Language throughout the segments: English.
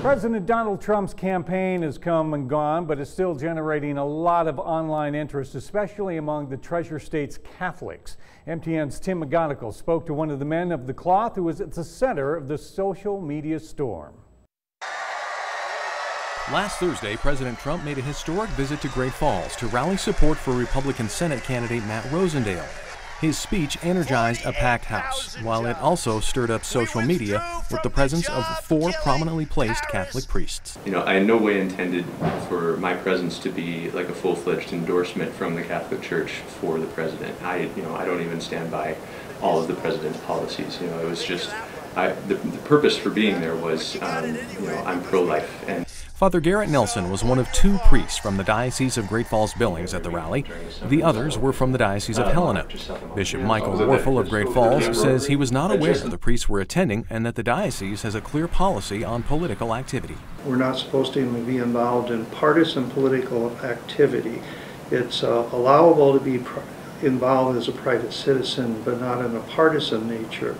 President Donald Trump's campaign has come and gone, but is still generating a lot of online interest, especially among the Treasure State's Catholics. MTN's Tim McGonigal spoke to one of the men of the cloth who was at the center of the social media storm. Last Thursday, President Trump made a historic visit to Great Falls to rally support for Republican Senate candidate Matt Rosendale. His speech energized a packed house, while it also stirred up social media with the presence of 4 prominently placed Catholic priests. I in no way intended for my presence to be like a full-fledged endorsement from the Catholic Church for the president. I don't even stand by all of the president's policies. It was just the purpose for being there was, I'm pro-life. And Father Garrett Nelson was one of 2 priests from the Diocese of Great Falls Billings at the rally. The others were from the Diocese of Helena. Bishop Michael Warfel of Great Falls says he was not aware the priests were attending and that the diocese has a clear policy on political activity. We're not supposed to be involved in partisan political activity. It's allowable to be involved as a private citizen, but not in a partisan nature.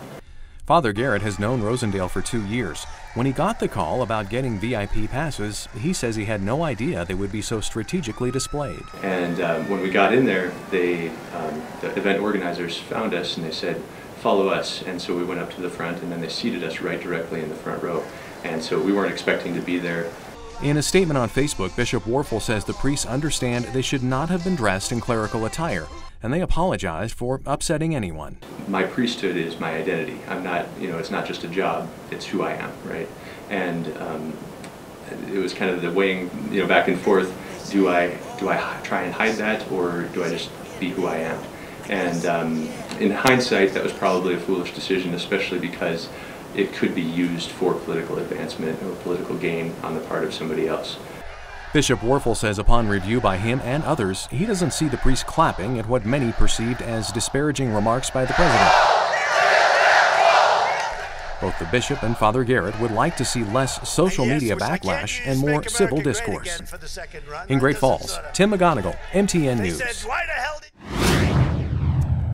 Father Garrett has known Rosendale for 2 years. When he got the call about getting VIP passes, he says he had no idea they would be so strategically displayed. And when we got in there, the event organizers found us and they said, "Follow us." And so we went up to the front, and then they seated us right directly in the front row. And so we weren't expecting to be there. In a statement on Facebook, Bishop Warfel says the priests understand they should not have been dressed in clerical attire, and they apologized for upsetting anyone. My priesthood is my identity. I'm not, it's not just a job, it's who I am, right? And it was kind of the weighing, back and forth, do I try and hide that, or do I just be who I am? And in hindsight, that was probably a foolish decision, especially because it could be used for political advancement or political gain on the part of somebody else. Bishop Warfel says upon review by him and others, he doesn't see the priest clapping at what many perceived as disparaging remarks by the president. Both the bishop and Father Garrett would like to see less social media backlash and more civil discourse. In Great Falls, Tim McGonigal, MTN News.